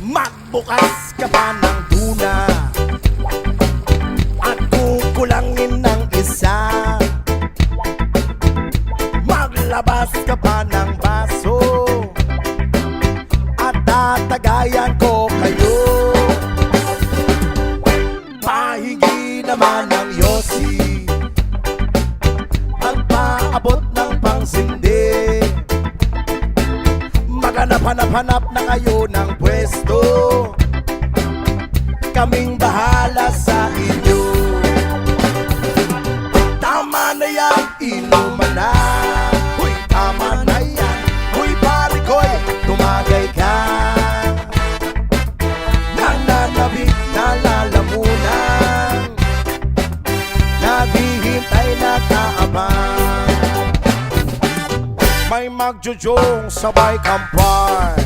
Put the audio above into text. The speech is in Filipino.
Magbukas ka pa ng tuna at kukulangin ng isa. Maglabas ka pa ng baso at tatagayan ko kayo. Pahingi naman ng yosi, magpaabot ng pangsindi. Maghanap-hanap na kayo ng pwesto, kaming bahala sa inyo. Tama na yan, inuman na. Huy, tama na yan. Huy, pare ko'y tumagay ka. Nananabik na lalamunan, naghihintay na kaabang. May magjujong sabay kampay,